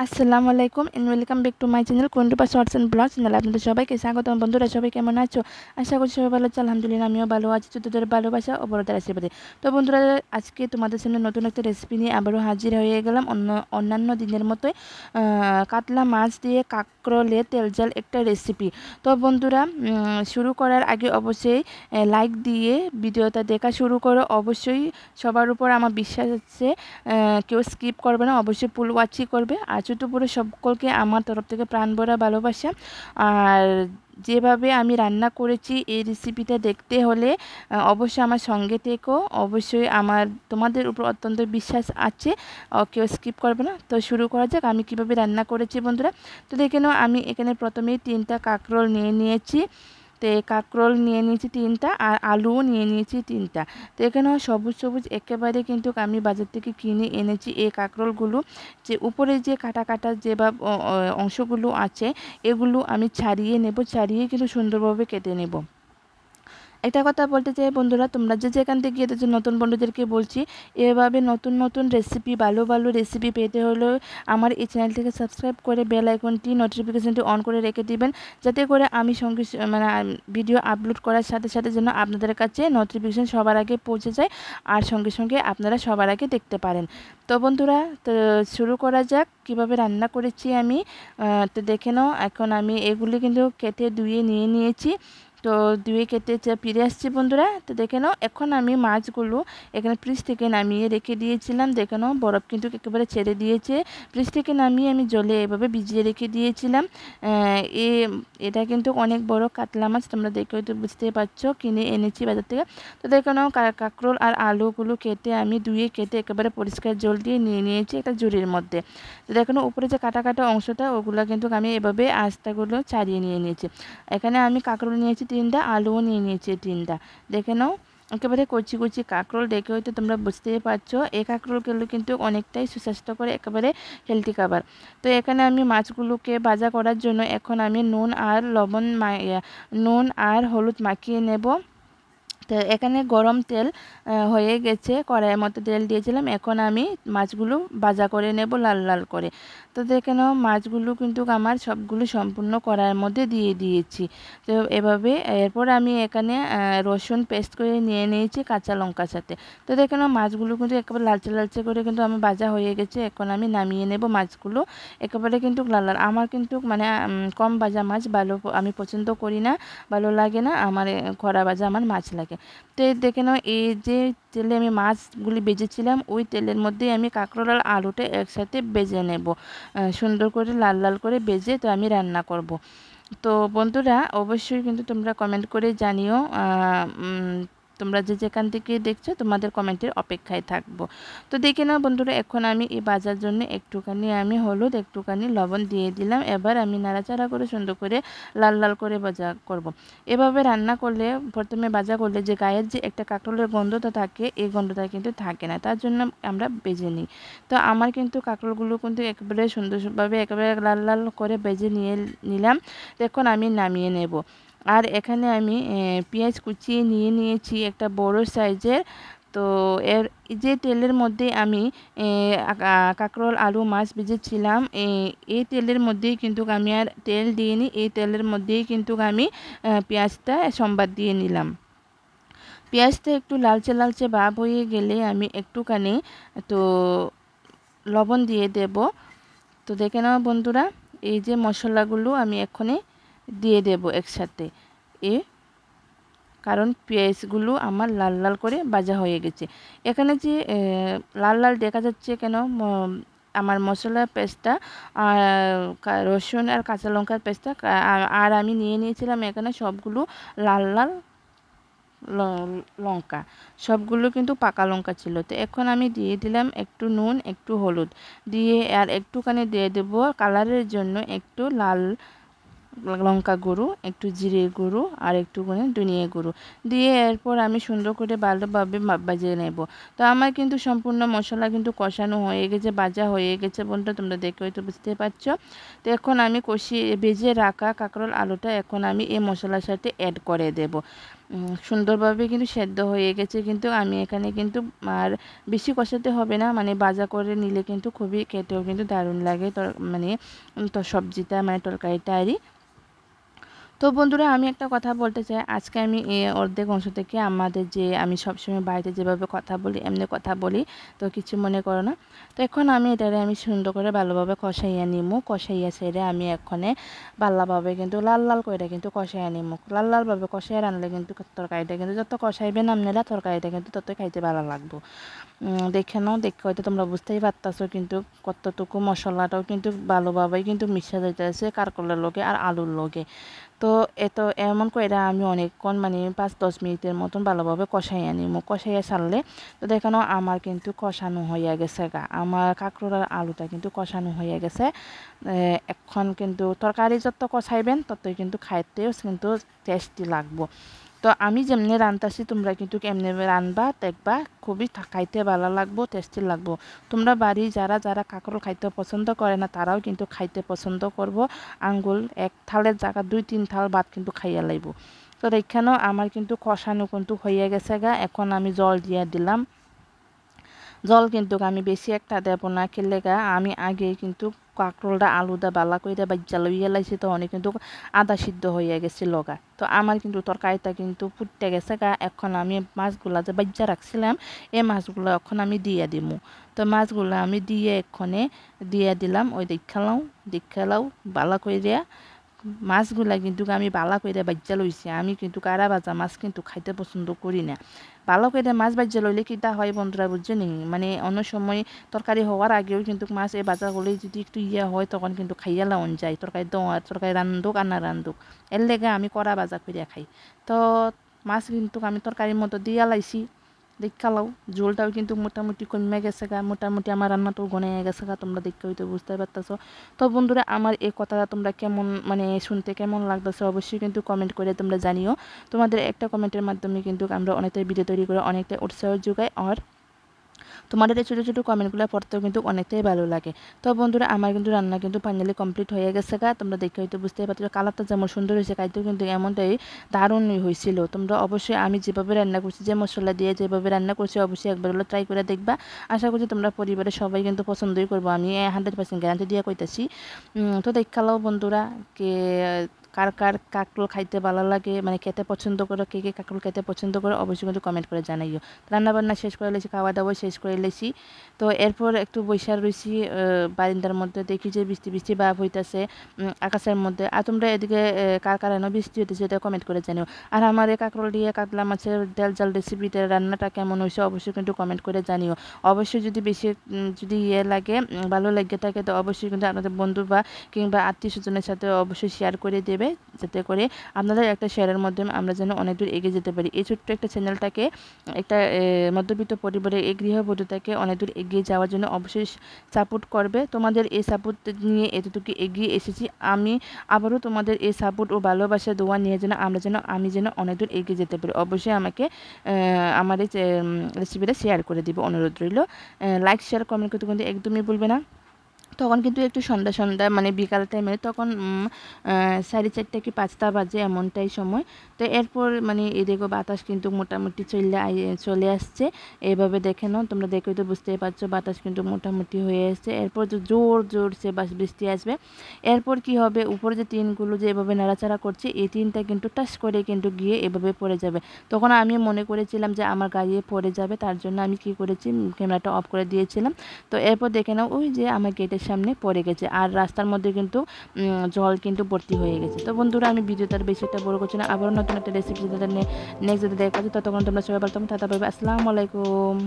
আসসালামু আলাইকুম and welcome back to my channel কোয়েন্টুপা শর্টস অ্যান্ড ব্লগস চ্যানেল আপনাদের সবাইকে স্বাগতম। বন্ধুরা সবাই কেমন আছো? আশা করছি সবাই ভালো আছো। আলহামদুলিল্লাহ আমিও ভালো আছি তোদের ভালোবাসা ও বড়দের আশীর্বাদে। তো বন্ধুরা আজকে তোমাদের সামনে নতুন একটা রেসিপি নিয়ে আবারও হাজির হয়ে গেলাম অন্যান্য দিনের মতোই কাতলা মাছ দিয়ে কাঁকরোলের তেলঝাল একটা রেসিপি। তো বন্ধুরা শুরু করার আগে অবশ্যই লাইক দিয়ে ভিডিওটা দেখা শুরু করো। অবশ্যই সবার উপর আমার বিশ্বাস আছে কেউ স্কিপ করবে না, অবশ্যই ফুল ওয়াচই করবে। আর ছোটো বড়ো সকলকে আমার তরফ থেকে প্রাণ ভরা ভালোবাসা। আর যেভাবে আমি রান্না করেছি এই রেসিপিটা দেখতে হলে অবশ্যই আমার সঙ্গে থেকো। অবশ্যই তোমাদের উপর অত্যন্ত বিশ্বাস আছে, কেউ স্কিপ করবে না। তো শুরু করা যাক আমি কিভাবে রান্না করেছি বন্ধুরা। তো দেখে নাও, আমি এখানে প্রথমেই 3টা কাঁকরোল নিয়ে নিয়েছি। তো এই কাঁকরোল নিয়ে নিয়েছি 3টা, আর আলুও নিয়ে নিয়েছি 3টা। তো এখানে সবুজ সবুজ একেবারে কিন্তু আমি বাজার থেকে কিনে এনেছি এই কাঁকরোলগুলো। যে উপরে যে কাটা কাটা যে বা অংশগুলো আছে এগুলো আমি ছাড়িয়ে নেব, ছাড়িয়ে কিন্তু সুন্দরভাবে কেটে নেব। একটা কথা বলতে চাই বন্ধুরা, তোমরা যেখান থেকে গিয়ে যে নতুন বন্ধুদেরকে বলছি, এভাবে নতুন নতুন রেসিপি ভালো ভালো রেসিপি পেতে হলে আমার এই চ্যানেলটিকে সাবস্ক্রাইব করে বেল আইকনটি নোটিফিকেশনটি অন করে রেখে দিবেন, যাতে করে আমি সঙ্গে মানে ভিডিও আপলোড করার সাথে সাথে যেন আপনাদের কাছে নোটিফিকেশন সবার আগে পৌঁছে যায়, আর সঙ্গে সঙ্গে আপনারা সবার আগে দেখতে পারেন। তো বন্ধুরা, তো শুরু করা যাক কিভাবে রান্না করেছি আমি। তো দেখে নাও, এখন আমি এগুলি কিন্তু কেটে ধুয়ে নিয়ে নিয়েছি। তো ধুয়ে কেটে ফিরে আসছি বন্ধুরা। তো দেখে নাও, এখন আমি মাছগুলো এখানে ফ্রিজ থেকে নামিয়ে রেখে দিয়েছিলাম। দেখে নাও, বরফ কিন্তু একেবারে ছেড়ে দিয়েছে। ফ্রিজ থেকে নামিয়ে আমি জলে এভাবে ভিজিয়ে রেখে দিয়েছিলাম। এটা কিন্তু অনেক বড় কাতলা মাছ, তোমরা দেখে হয়তো বুঝতেই পারছো, কিনে এনেছি বাজার থেকে। তো দেখে নাও, কাঁকরোল আর আলুগুলো কেটে আমি ধুয়ে কেটে একেবারে পরিষ্কার জল দিয়ে নিয়ে নিয়েছি একটা ঝুড়ির মধ্যে। তো দেখে নাও, উপরে যে কাটা কাটা অংশটা ওগুলো কিন্তু আমি এভাবে আস্তাগুলো ছাড়িয়ে নিয়ে নিয়েছি। এখানে আমি কাঁকরোল নিয়েছি 3টা, আলুও নিয়ে নিয়েছি 3টা। দেখে নাও, একেবারে কচি কচি কাঁকরোল, দেখে হয়তো তোমরা বুঝতেই পারছো এই কাঁকরোলগুলো কিন্তু অনেকটাই সুস্বাস্থ্যকর, একেবারে হেলদি খাবার। তো এখানে আমি মাছগুলোকে ভাজা করার জন্য এখন আমি নুন আর হলুদ মাখিয়ে নেব। তো এখানে গরম তেল হয়ে গেছে, কড়াইয়ের মধ্যে তেল দিয়েছিলাম। এখন আমি মাছগুলো ভাজা করে নেব লাল লাল করে। তো দেখে নাও, মাছগুলো কিন্তু আমার সবগুলো সম্পূর্ণ কড়াইয়ের মধ্যে দিয়ে দিয়েছি। তো এভাবে এরপর আমি এখানে রসুন পেস্ট করে নিয়ে নিয়েছি কাঁচা লঙ্কার সাথে। তো দেখে নাও, মাছগুলো কিন্তু একেবারে লালচে লালচে করে কিন্তু আমি ভাজা হয়ে গেছে। এখন আমি নামিয়ে নেব মাছগুলো। একেবারে কিন্তু লাল লাল, আমার কিন্তু মানে কম ভাজা মাছ ভালো আমি পছন্দ করি না, ভালো লাগে না আমার, খরা ভাজা আমার মাছ লাগে। তো দেখে নাও, এই যে তেলে আমি মাছগুলি ভেজেছিলাম ওই তেলের মধ্যেই আমি কাঁকরোল আর আলুটা একসাথে ভেজে নেব, সুন্দর করে লাল লাল করে ভেজে তো আমি রান্না করব। তো বন্ধুরা অবশ্যই কিন্তু তোমরা কমেন্ট করে জানিও, তোমরা যেখান থেকে দেখছো তোমাদের কমেন্টের অপেক্ষায় থাকবো। তো দেখে নাও বন্ধুরা, এখন আমি এই ভাজার জন্য একটুখানি আমি হলুদ একটুখানি লবণ দিয়ে দিলাম। এবার আমি নাড়াচাড়া করে সুন্দর করে লাল লাল করে ভাজা করব। এভাবে রান্না করলে, প্রথমে ভাজা করলে যে গায়ের যে একটা কাঁকরোলের গন্ধটা থাকে এই গন্ধটা কিন্তু থাকে না, তার জন্য আমরা ভেজে নিই। তো আমার কিন্তু কাঁকরোলগুলো কিন্তু একেবারে সুন্দরভাবে একেবারে লাল লাল করে ভেজে নিলাম। এখন আমি নামিয়ে নেব। আর এখানে আমি পেঁয়াজ কুচিয়ে নিয়ে নিয়েছি একটা বড় সাইজের। তো যে তেলের মধ্যে আমি কাঁকরোল আলু মাছ ভেজেছিলাম, এই তেলের মধ্যেই কিন্তু আমি আর তেল দিইনি, এই তেলের মধ্যেই কিন্তু আমি পেঁয়াজটা সম্বাদ দিয়ে নিলাম। পেঁয়াজটা একটু লালচে লালচে ভাব হয়ে গেলে আমি একটুখানি তো লবণ দিয়ে দেব। তো দেখে নাও বন্ধুরা, এই যে মশলাগুলো আমি এখনই দিয়ে দেব একসাথে, কারণ পেঁয়াজগুলো আমার লাল লাল করে ভাজা হয়ে গেছে। এখানে যে লাল লাল দেখা যাচ্ছে কেন, আমার মশলা পেস্টটা আর রসুন আর কাঁচা লঙ্কার পেস্টটা, আর আমি নিয়ে নিয়েছিলাম এখানে সবগুলো লাল লাল লঙ্কা, সবগুলো কিন্তু পাকা লঙ্কা ছিল। তো এখন আমি দিয়ে দিলাম একটু নুন একটু হলুদ দিয়ে, আর একটুখানি দিয়ে দেবো কালারের জন্য একটু লাল লঙ্কা গুঁড়ো, একটু জিরে গুঁড়ো আর একটুখানি ধনিয়া গুঁড়ো দিয়ে এরপর আমি সুন্দর করে ভালোভাবে ভেজে নেব। তো আমার কিন্তু সম্পূর্ণ মশলা কিন্তু কষানো হয়ে গেছে, ভাজা হয়ে গেছে বন্ধুরা, তোমরা দেখে হয়তো বুঝতে পারছো। তো এখন আমি ভেজে রাখা কাঁকরোল আলুটা এখন আমি এই মশলার সাথে অ্যাড করে দেব। সুন্দরভাবে কিন্তু সেদ্ধ হয়ে গেছে। কিন্তু আমি এখানে কিন্তু আর বেশি কষাতে হবে না, মানে ভাজা করে নিলে কিন্তু খুবই খেতেও কিন্তু দারুণ লাগে, মানে তো সবজিটা মানে তরকারিটা আরই। তো বন্ধুরা আমি একটা কথা বলতে চাই, আজকে আমি অর্ধেক অংশ থেকে আমাদের যে আমি সবসময় বাড়িতে যেভাবে কথা বলি এমনি কথা বলি, তো কিছু মনে করো না। তো এখন আমি এটারে আমি সুন্দর করে ভালোভাবে কষাইয়া নিমু, কষাইয়া ছেড়ে আমি এখানে ভালোভাবে কিন্তু লাল লাল করে কিন্তু কষাইয়া নিমু। লাল লালভাবে কষাইয়া রানলে কিন্তু তরকারিটা কিন্তু যত কষাইবেন আপনারা তরকারিটা কিন্তু ততই খাইতে ভালো লাগবে। দেখে নাও, দেখে হয়তো তোমরা বুঝতেই পারতেছো কিন্তু কতটুকু মশলাটাও কিন্তু ভালোভাবেই কিন্তু মিশা যাইতেছে কারকলের লগে আর আলুর লগে। তো এমন করে আমি অনেকক্ষণ মানে 5-10 মিনিটের মতন ভালোভাবে কষাইয়া নিমু। কষাইয়া ছাড়লে তো দেখানো আমার কিন্তু কষানো হইয়া গেছে গা, আমার কাঁকরোল আর আলুটা কিন্তু কষানো হয়ে গেছে। এখন কিন্তু তরকারি যত কষাইবেন ততই কিন্তু খাইতেও কিন্তু টেস্টি লাগবো। তো আমি যেমনি রান্তাছি তোমরা কিন্তু এমনি রানবা, দেখবা খুবই খাইতে ভালো লাগবো, টেস্টি লাগবো। তোমরা বাড়ি যারা যারা কাঁকরোল খাইতে পছন্দ করে না তারাও কিন্তু খাইতে পছন্দ করব। আঙ্গুল এক থালের জায়গা 2-3 থাল ভাত কিন্তু খাইয়া লাইব। তো এখানেও আমার কিন্তু কষানো কিন্তু হয়ে গেছে গা, এখন আমি জল দিয়ে দিলাম। জল কিন্তু আমি বেশি একটা দেব না, খেলে গা আমি আগে কিন্তু কাঁকরোলটা আলুটা বালা করে বাজ্জা লইয়া লাইছি, তো অনেক কিন্তু আদা সিদ্ধ হয়ে গেছে লগা। তো আমার কিন্তু তরকারিটা কিন্তু ফুটতে গেছে গা, এখন আমি মাছগুলা যে বাজ্জা রাখছিলাম এই মাছগুলো এখন আমি দিয়ে দিমু। তো মাছগুলো আমি দিয়ে এক্ষণে দিয়ে দিলাম, ওই দেখালাও বালা করে দিয়া মাছগুলা কিন্তু আমি বালা করে বাজ্জা লইছি। আমি কিন্তু কারা ভাজা মাছ কিন্তু খাইতে পছন্দ করি না। ভালো করে মাছ ভাজ্জা লইলে কিটা হয় বন্ধুরা বুঝছো নি, মানে অন্য সময় তরকারি হওয়ার আগেও কিন্তু মাছ এই ভাজা করলে যদি একটু হয় তখন কিন্তু খাইয়া লাউন যায়, তরকারি রান্ধুক আর না রান্ধুক, এর লেগে আমি কড়া ভাজা করিয়া খাই। তো মাছ কিন্তু আমি তরকারির মতো দিয়া লাইছি, দেখালাও ঝোলটাও কিন্তু মোটামুটি কমে গেছে গা, মোটামুটি আমার রান্নাটাও গনে গেছে গা, তোমরা দেখতে হয়তো বুঝতে পারতেছো। তো বন্ধুরা আমার এই কথাটা তোমরা কেমন মানে শুনতে কেমন লাগতেছে অবশ্যই কিন্তু কমেন্ট করে তোমরা জানিও। তোমাদের একটা কমেন্টের মাধ্যমে কিন্তু আমরা অনেকটাই ভিডিও তৈরি করে অনেকটা উৎসাহ যোগাই, আর তোমাদের এই ছোটো ছোটো কমেন্টগুলো পড়তেও কিন্তু অনেকটাই ভালো লাগে। তো বন্ধুরা আমার কিন্তু রান্না কিন্তু ফাইনালি কমপ্লিট হয়ে গেছে গা, তোমরা দেখে হয়তো বুঝতেই পারছো কালারটা যেমন সুন্দর হয়েছে খাইতেও কিন্তু এমনটাই দারুণ হয়েছিল। তোমরা অবশ্যই আমি যেভাবে রান্না করছি যে মশলা দিয়ে যেভাবে রান্না করছি অবশ্যই একবার হলো ট্রাই করে দেখবা। আশা করছি তোমরা পরিবারের সবাই কিন্তু পছন্দই করবো, আমি 100% গ্যারান্টি দিয়ে কইতেছি। তো দেখালাও বন্ধুরা কে কার কার কাঁকরোল খাইতে ভালো লাগে, মানে খেতে পছন্দ করো, কে কে কাঁকরোল খেতে পছন্দ করো অবশ্যই কিন্তু কমেন্ট করে জানাইও। রান্নাবান্না শেষ করে লেছি, খাওয়া দাওয়া শেষ করে লেছি। তো এরপর একটু বৈশাখ রয়েছি বারিন্দার মধ্যে, দেখি যে বৃষ্টি বৃষ্টি ভাব হইতেছে আকাশের মধ্যে। আর তোমরা এদিকে কার কার এনে বৃষ্টি হইতেছে এটা কমেন্ট করে জানিও। আর আমার এই কাঁকরোল দিয়ে কাতলা মাছের ডাল জাল রেসিপিটা রান্নাটা কেমন হয়েছে অবশ্যই কিন্তু কমেন্ট করে জানিও। অবশ্যই যদি বেশি যদি লাগে ভালো লেগে থাকে তো অবশ্যই কিন্তু আপনাদের বন্ধু বা কিংবা আত্মীয় স্বজনের সাথে অবশ্যই শেয়ার করে দেবে, যাতে করে আপনাদের একটা শেয়ারের মাধ্যমে আমরা যেন অনেক দূর এগিয়ে যেতে পারি। এই ছোট্ট একটা চ্যানেলটাকে একটা মধ্যবিত্ত পরিবারের এই গৃহবধূটাকে অনেক দূর এগিয়ে যাওয়ার জন্য অবশ্যই সাপোর্ট করবে। তোমাদের এই সাপোর্ট নিয়ে এতটুকু এগিয়ে এসেছি, আমি আবারও তোমাদের এই সাপোর্ট ও ভালোবাসা দোয়া নিয়ে যেন আমি যেন অনেক দূর এগিয়ে যেতে পারি। অবশ্যই আমাকে আমার এই রেসিপিটা শেয়ার করে দিবে, অনুরোধ রইল। লাইক শেয়ার কমেন্ট করতে কিন্তু একদমই ভুলবে না। তখন কিন্তু একটু সন্ধ্যা মানে বিকাল টাইমে তখন 4:30 কি 5টা বাজে এমনটাই সময়। তো এরপর মানে এদিকে বাতাস কিন্তু মোটামুটি চলে আসছে, এইভাবে দেখে নাও তোমরা, দেখে তো বুঝতেই পারছো বাতাস কিন্তু মোটামুটি হয়ে আসছে। এরপর জোরছে বৃষ্টি আসবে। এরপর কি হবে, উপরে যে টিনগুলো যে এভাবে নাড়াচাড়া করছে এই টিনটা কিন্তু টাচ করে কিন্তু গিয়ে এভাবে পড়ে যাবে। তখন আমি মনে করেছিলাম যে আমার গায়ে পড়ে যাবে, তার জন্য আমি কি করেছি ক্যামেরাটা অফ করে দিয়েছিলাম। তো এরপর দেখে নাও ওই যে আমার গেটের সামনে পড়ে গেছে, আর রাস্তার মধ্যে কিন্তু জল কিন্তু ভর্তি হয়ে গেছে। তো বন্ধুরা আমি ভিডিওটা বেশি একটা বড় করছি না, আবারও নতুন একটা রেসিপি নেক্সট যদি দেখা যাচ্ছে, ততক্ষণ তোমরা সবাই ভালো থাকো, টাটা বাই বাই, আসসালামু আলাইকুম।